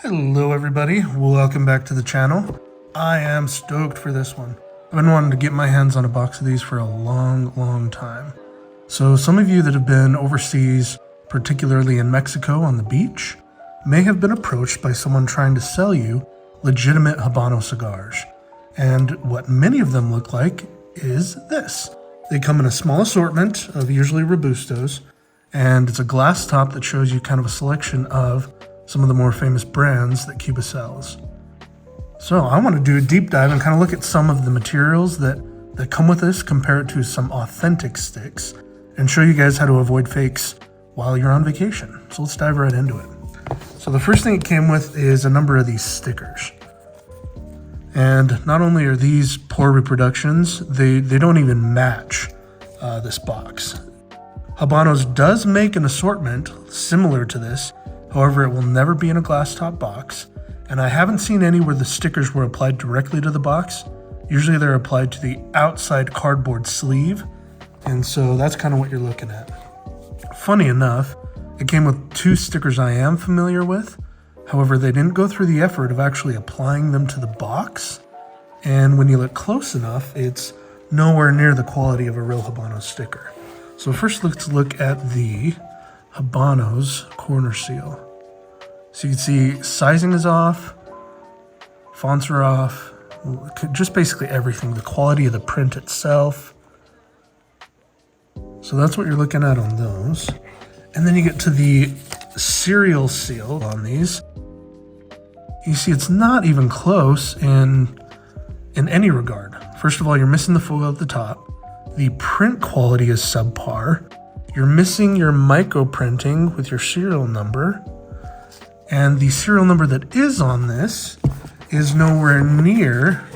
Hello everybody, welcome back to the channel. I am stoked for this one. I've been wanting to get my hands on a box of these for a long time. So some of you that have been overseas, particularly in Mexico on the beach, may have been approached by someone trying to sell you legitimate Habano cigars. And what many of them look like is this. They come in a small assortment of usually Robustos, and it's a glass top that shows you kind of a selection of some of the more famous brands that Cuba sells. So I want to do a deep dive and kind of look at some of the materials that come with this, compare it to some authentic sticks, and show you guys how to avoid fakes while you're on vacation. So let's dive right into it. So the first thing it came with is a number of these stickers. And not only are these poor reproductions, they don't even match this box. Habanos does make an assortment similar to this. However, it will never be in a glass top box, and I haven't seen any where the stickers were applied directly to the box. Usually they're applied to the outside cardboard sleeve, and so that's kind of what you're looking at. Funny enough, it came with two stickers I am familiar with. However, they didn't go through the effort of actually applying them to the box, and when you look close enough, it's nowhere near the quality of a real Habano sticker. So first, let's look at the Habano's corner seal. So you can see sizing is off, fonts are off, just basically everything, the quality of the print itself. So that's what you're looking at on those. And then you get to the serial seal on these. You see it's not even close in any regard. First of all, you're missing the foil at the top. The print quality is subpar. You're missing your micro printing with your serial number, and the serial number that is on this is nowhere near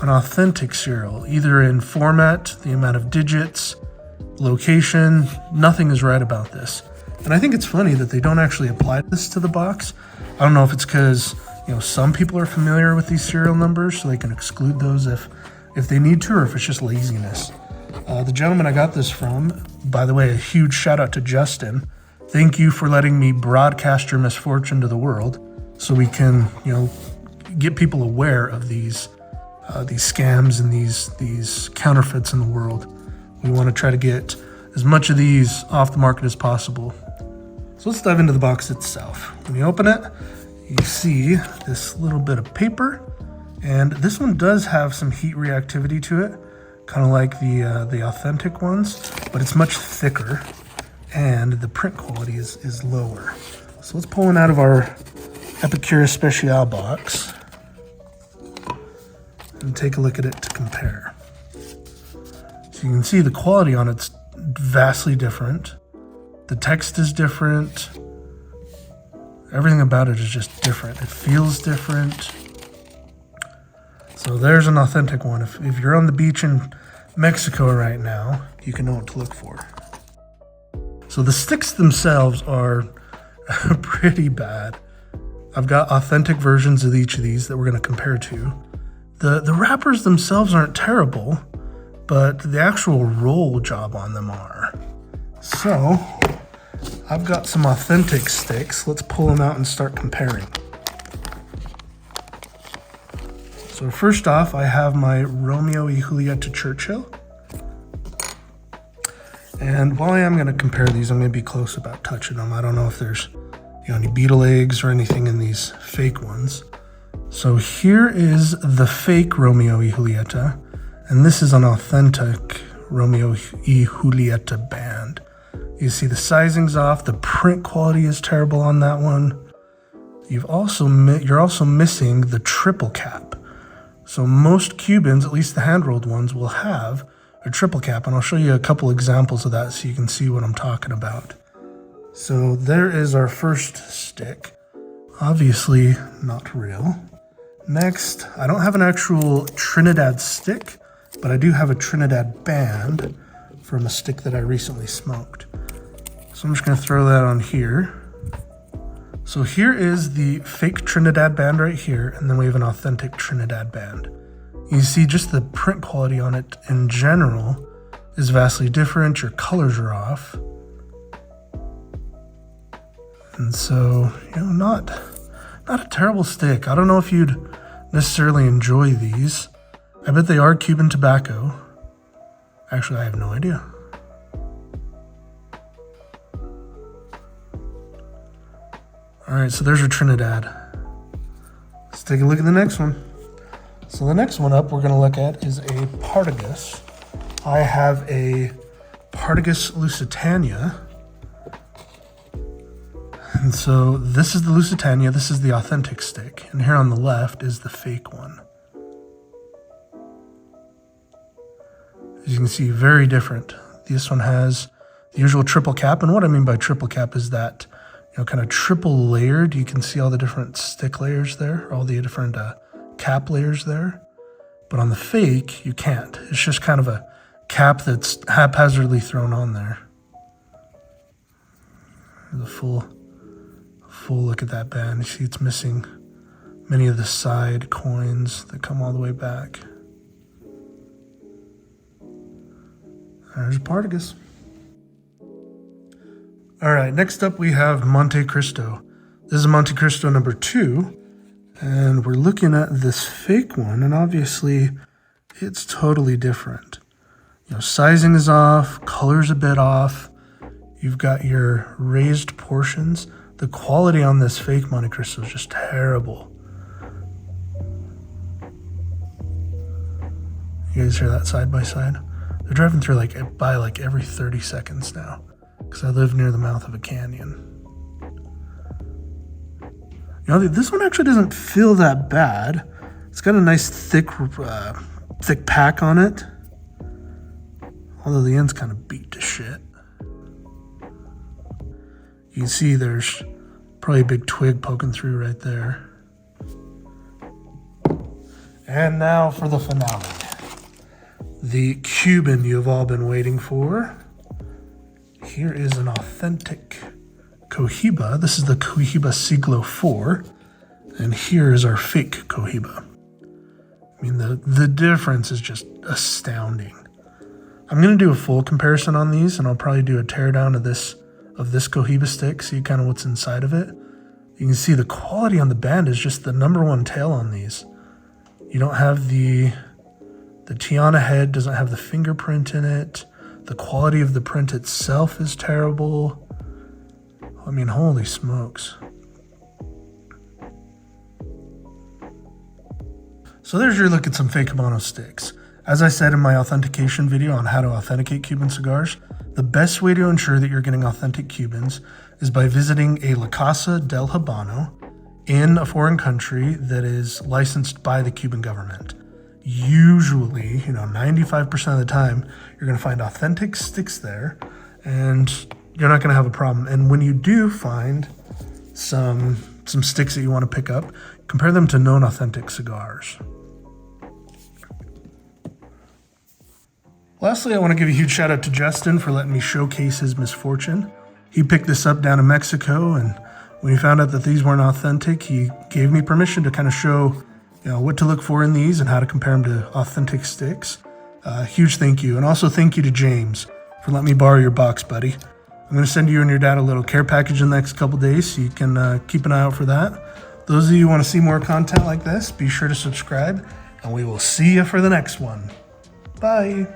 an authentic serial, either in format, the amount of digits, location. Nothing is right about this. And I think it's funny that they don't actually apply this to the box. I don't know if it's because some people are familiar with these serial numbers, so they can exclude those if they need to, or if it's just laziness. The gentleman I got this from, by the way, a huge shout out to Justin. Thank you for letting me broadcast your misfortune to the world, so we can, get people aware of these scams and these counterfeits in the world. We want to try to get as much of these off the market as possible. So let's dive into the box itself. When you open it, you see this little bit of paper, and this one does have some heat reactivity to it, kind of like the authentic ones, but it's much thicker, and the print quality is lower. So let's pull one out of our Epicurus Special box and take a look at it to compare. So you can see the quality on it's vastly different. The text is different. Everything about it is just different. It feels different. So there's an authentic one. If you're on the beach in Mexico right now, you can know what to look for. So the sticks themselves are pretty bad. I've got authentic versions of each of these that we're going to compare to. The wrappers themselves aren't terrible, but the actual roll job on them are. So I've got some authentic sticks. Let's pull them out and start comparing. So first off, I have my Romeo y Julieta Churchill. And while I am going to compare these, I'm going to be close about touching them. I don't know if there's any beetle eggs or anything in these fake ones. So here is the fake Romeo y Julieta, and this is an authentic Romeo y Julieta band. You see the sizing's off, the print quality is terrible on that one. You're also missing the triple cap. So most Cubans, at least the hand-rolled ones, will have a triple cap, and I'll show you a couple examples of that so you can see what I'm talking about. So there is our first stick. Obviously not real. Next, I don't have an actual Trinidad stick, but I do have a Trinidad band from a stick that I recently smoked. So I'm just going to throw that on here. So here is the fake Trinidad band right here, and then we have an authentic Trinidad band. You see just the print quality on it in general is vastly different. Your colors are off. And so, not not a terrible stick. I don't know if you'd necessarily enjoy these. I bet they are Cuban tobacco. Actually, I have no idea. All right, so there's your Trinidad. Let's take a look at the next one. So the next one up we're gonna look at is a Partagas. I have a Partagas Lusitania. And so this is the Lusitania, this is the authentic stick. And here on the left is the fake one. As you can see, very different. This one has the usual triple cap. And what I mean by triple cap is that, you know, kind of triple layered. You can see all the different stick layers there, all the different cap layers there. But on the fake, you can't. It's just kind of a cap that's haphazardly thrown on there. The full look at that band. You see it's missing many of the side coins that come all the way back. There's Partagas. All right, next up we have Monte Cristo. This is Monte Cristo number 2, and we're looking at this fake one, and obviously it's totally different. You know, sizing is off, color's a bit off. You've got your raised portions. The quality on this fake Monte Cristo is just terrible. You guys hear that side by side? They're driving through by every 30 seconds now, because I live near the mouth of a canyon. You know, this one actually doesn't feel that bad. It's got a nice thick pack on it, although the end's kind of beat to shit. You can see there's probably a big twig poking through right there. And now for the finale. The Cuban you've all been waiting for. Here is an authentic Cohiba. This is the Cohiba Siglo IV. And here is our fake Cohiba. I mean, the difference is just astounding. I'm going to do a full comparison on these, and I'll probably do a teardown of this Cohiba stick, see kind of what's inside of it. You can see the quality on the band is just the #1 tail on these. You don't have the Tiana head doesn't have the fingerprint in it. The quality of the print itself is terrible. I mean, holy smokes. So there's your look at some fake Habano sticks. As I said in my authentication video on how to authenticate Cuban cigars, the best way to ensure that you're getting authentic Cubans is by visiting a La Casa del Habano in a foreign country that is licensed by the Cuban government. Usually, 95% of the time, you're going to find authentic sticks there, and you're not going to have a problem. And when you do find some sticks that you want to pick up, compare them to known authentic cigars. Lastly, I want to give a huge shout out to Justin for letting me showcase his misfortune. He picked this up down in Mexico, and when he found out that these weren't authentic, he gave me permission to kind of show what to look for in these and how to compare them to authentic sticks. Huge thank you. And also thank you to James for letting me borrow your box, buddy. I'm going to send you and your dad a little care package in the next couple days, so you can keep an eye out for that. Those of you who want to see more content like this, be sure to subscribe, and we will see you for the next one. Bye.